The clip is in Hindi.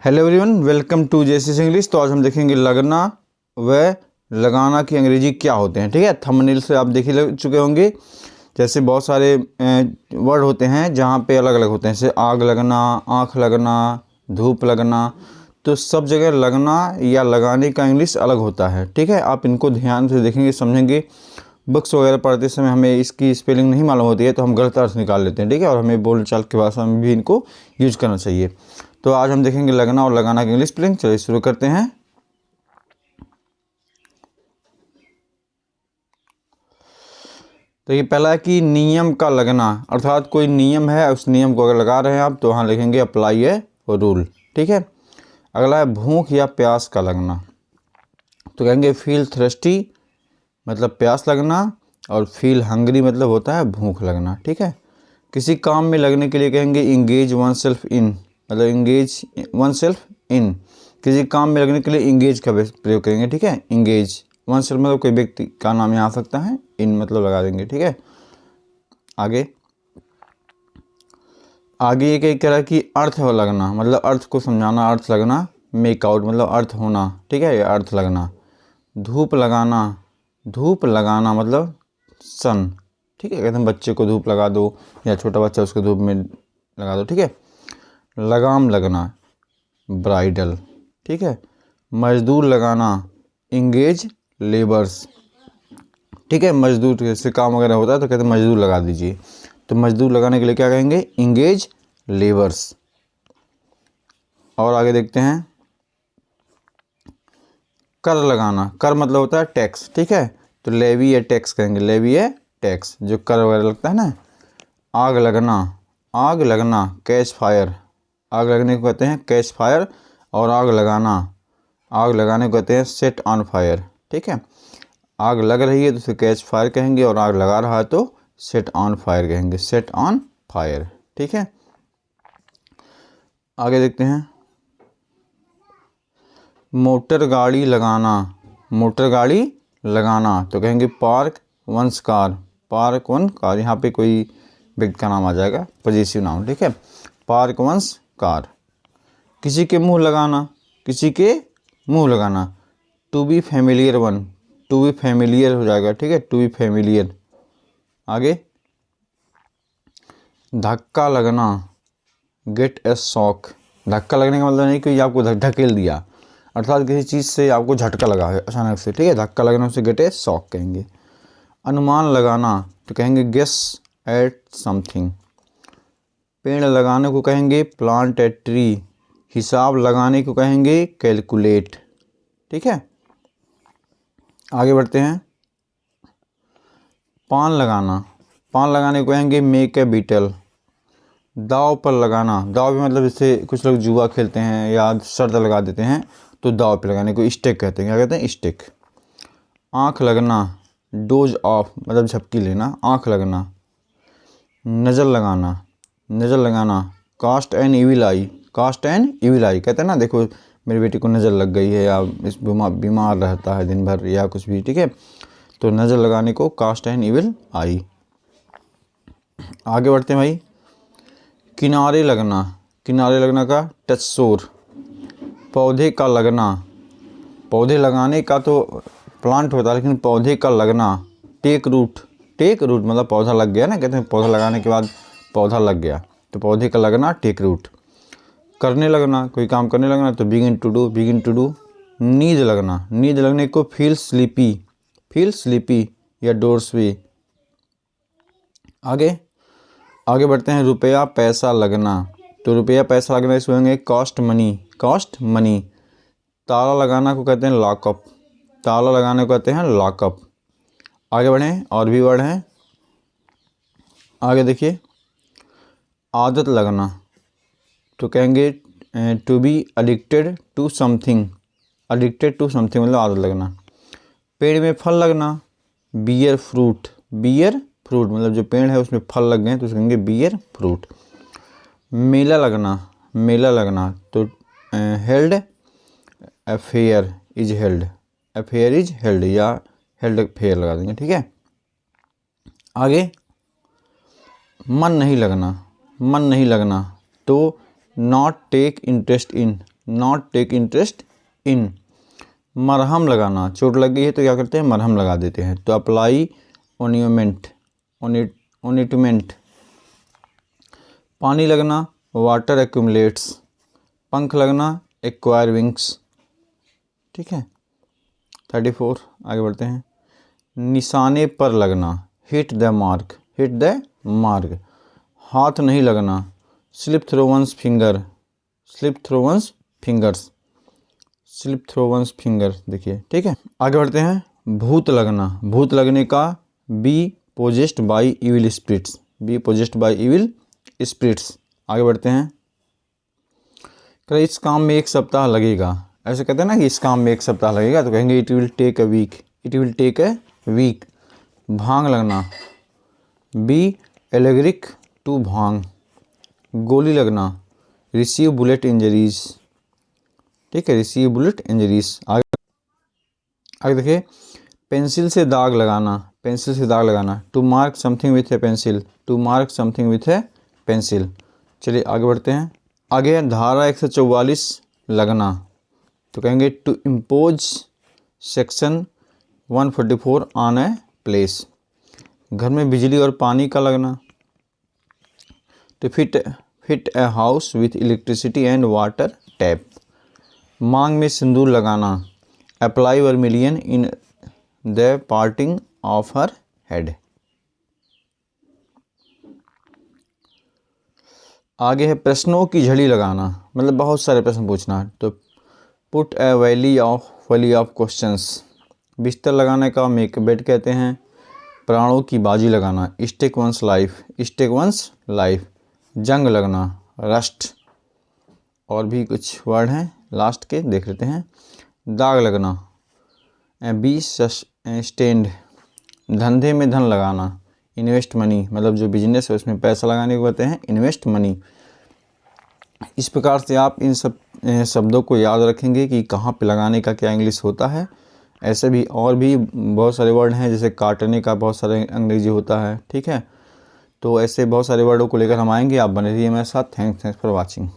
हेलो एवरीवन, वेलकम टू जेसीस इंग्लिश। तो आज हम देखेंगे लगना व लगाना की अंग्रेजी क्या होते हैं। ठीक है, थंबनेल से आप देख ही चुके होंगे। जैसे बहुत सारे वर्ड होते हैं जहाँ पे अलग अलग होते हैं, जैसे आग लगना, आँख लगना, धूप लगना। तो सब जगह लगना या लगाने का इंग्लिश अलग होता है। ठीक है, आप इनको ध्यान से देखेंगे, समझेंगे। बुक्स वगैरह पढ़ते समय हमें इसकी स्पेलिंग नहीं मालूम होती है तो हम गलत अर्थ निकाल लेते हैं। ठीक है, और हमें बोलचाल की भाषा में भी इनको यूज करना चाहिए। तो आज हम देखेंगे लगना और लगाना की इंग्लिश स्पेलिंग। चलिए शुरू करते हैं। तो ये पहला है कि नियम का लगना, अर्थात कोई नियम है, उस नियम को अगर लगा रहे हैं आप तो वहाँ लिखेंगे अप्लाई ए रूल। ठीक है। अगला है भूख या प्यास का लगना, तो कहेंगे फील थ्रस्टी मतलब प्यास लगना, और फील हंग्री मतलब होता है भूख लगना। ठीक है। किसी काम में लगने के लिए कहेंगे इंगेज वन सेल्फ इन, मतलब इंगेज वन सेल्फ इन। किसी काम में लगने के लिए इंगेज का प्रयोग करेंगे। ठीक है, इंगेज वन सेल्फ मतलब कोई व्यक्ति का नाम यहाँ आ सकता है, इन मतलब लगा देंगे। ठीक है। आगे आगे ये कह रहा है कि अर्थ लगना मतलब अर्थ को समझाना, अर्थ लगना। मेक आउट मतलब अर्थ होना। ठीक है, अर्थ लगना। धूप लगाना, धूप लगाना मतलब सन। ठीक है, कहते हैं बच्चे को धूप लगा दो या छोटा बच्चा उसको धूप में लगा दो। ठीक है। लगाम लगना, ब्राइडल। ठीक है। मजदूर लगाना, इंगेज लेबर्स। ठीक है, मजदूर जैसे काम वगैरह होता है तो कहते हैं मजदूर लगा दीजिए। तो मजदूर लगाने के लिए क्या कहेंगे, इंगेज लेबर्स। और आगे देखते हैं कर लगाना, कर मतलब होता है टैक्स। ठीक है, तो लेवी या टैक्स कहेंगे, लेवी या टैक्स जो कर वगैरह लगता है ना। आग लगना, आग लगना कैच फायर, आग लगने को कहते हैं कैच फायर। और आग लगाना, आग लगाने को कहते हैं सेट ऑन फायर। ठीक है, आग लग रही है तो उसे कैच फायर कहेंगे, और आग लगा रहा है तो सेट ऑन फायर कहेंगे, सेट ऑन फायर। ठीक है। आगे देखते हैं मोटर गाड़ी लगाना, मोटर गाड़ी लगाना तो कहेंगे park once car, park one car. यहाँ पे कोई व्यक्ति का नाम आ जाएगा, पॉजिटिव नाम। ठीक है, पार्क वंस कार। किसी के मुंह लगाना, किसी के मुंह लगाना, to be familiar one, to be familiar हो जाएगा। ठीक है, टू बी फैमिलियर। आगे धक्का लगना, गेट ए शॉक। धक्का लगने का मतलब नहीं कि आपको ढकेल दिया, अर्थात किसी चीज़ से आपको झटका लगा है अचानक से। ठीक है, धक्का लगना उसे गेट ए शॉक कहेंगे। अनुमान लगाना तो कहेंगे गेस एट समथिंग। पेड़ लगाने को कहेंगे प्लांट ए ट्री। हिसाब लगाने को कहेंगे कैलकुलेट। ठीक है। आगे बढ़ते हैं पान लगाना, पान लगाने को कहेंगे मेक ए बीटल। दाव पर लगाना, दाव भी मतलब जैसे कुछ लोग जुआ खेलते हैं या शर्त लगा देते हैं तो दाव पे लगाने को स्टेक कहते हैं। क्या कहते हैं, स्टेक। आँख लगना, डोज ऑफ मतलब झपकी लेना, आँख लगना। नज़र लगाना, नज़र लगाना cast and evil eye, cast and evil eye कहते हैं ना, देखो मेरी बेटी को नज़र लग गई है या इस बीमार रहता है दिन भर या कुछ भी। ठीक है, तो नज़र लगाने को कास्ट एंड इविल आई। आगे बढ़ते हैं भाई, किनारे लगना, किनारे लगना का टच शोर। पौधे का लगना, पौधे लगाने का तो प्लांट होता है, लेकिन पौधे का लगना टेक रूट, टेक रूट मतलब पौधा लग गया ना, कहते हैं पौधा लगाने के बाद पौधा लग गया, तो पौधे का लगना टेक रूट। करने लगना, कोई काम करने लगना तो begin to do, begin to do. नींद लगना, नींद लगने को फील स्लीपी, फील स्लीपी या डोर्सवी। आगे आगे बढ़ते हैं रुपया पैसा लगना, तो रुपया पैसा लगना इसको कहेंगे कॉस्ट मनी, कॉस्ट मनी। ताला लगाना को कहते हैं लॉकअप, ताला लगाने को कहते हैं लॉकअप। आगे बढ़ें, और भी वर्ड हैं। आगे देखिए आदत लगना तो कहेंगे to be addicted to something, addicted to something मतलब आदत लगना। पेड़ में फल लगना बियर फ्रूट, बियर फ्रूट मतलब जो पेड़ है उसमें फल लग गए तो उसे कहेंगे बियर फ्रूट। मेला लगना, मेला लगना तो held affair is held, affair is held या हेल्ड फेयर लगा देंगे। ठीक है। आगे मन नहीं लगना, मन नहीं लगना तो not take interest in, not take interest in. मरहम लगाना, चोट लग गई है तो क्या करते हैं, मरहम लगा देते हैं, तो अप्लाई ओनियोमेंट, ओनिटमेंट। पानी लगना, वाटर एक्यूमुलेट्स। पंख लगना, एक्वायर विंग्स। ठीक है। 34 आगे बढ़ते हैं। निशाने पर लगना, hit the mark, hit the mark. हाथ नहीं लगना, slip through once finger, slip through once fingers, slip through once finger. देखिए ठीक है। आगे बढ़ते हैं। भूत लगना, भूत लगने का be possessed by evil spirits, be possessed by evil spirits. आगे बढ़ते हैं। इस काम में एक सप्ताह लगेगा, ऐसे कहते हैं ना कि इस काम में एक सप्ताह लगेगा, तो कहेंगे it will take a week, it will take a week. भांग लगना, बी एलेग्रिक टू भांग। गोली लगना, रिसीव बुलेट इंजरीज। ठीक है, रिसीव बुलेट इंजरीज। आगे देखिए। पेंसिल से दाग लगाना, पेंसिल से दाग लगाना, to mark something with a pencil, to mark something with a pencil. चलिए आगे बढ़ते हैं। आगे धारा 144 लगना, तो कहेंगे to impose section 144 on a place. घर में बिजली और पानी का लगना, तो fit a house with electricity and water tap. मांग में सिंदूर लगाना, apply vermilion in the parting of her head. आगे है प्रश्नों की झड़ी लगाना, मतलब बहुत सारे प्रश्न पूछना, तो put A valley of questions. बिस्तर लगाने का मेक बेड कहते हैं। प्राणों की बाजी लगाना, stake once life, stake once life. जंग लगना, रस्ट। और भी कुछ वर्ड हैं लास्ट के, देख लेते हैं। दाग लगना, बी स्टेंड। धंधे में धन लगाना, इन्वेस्ट मनी, मतलब जो बिजनेस है उसमें पैसा लगाने को कहते हैं इन्वेस्ट मनी। इस प्रकार से आप इन सब शब्दों को याद रखेंगे कि कहाँ पे लगाने का क्या इंग्लिश होता है। ऐसे भी और भी बहुत सारे वर्ड हैं, जैसे काटने का बहुत सारे अंग्रेजी होता है। ठीक है, तो ऐसे बहुत सारे वर्डों को लेकर हम आएंगे। आप बने रहिए मेरे साथ। Thanks for watching.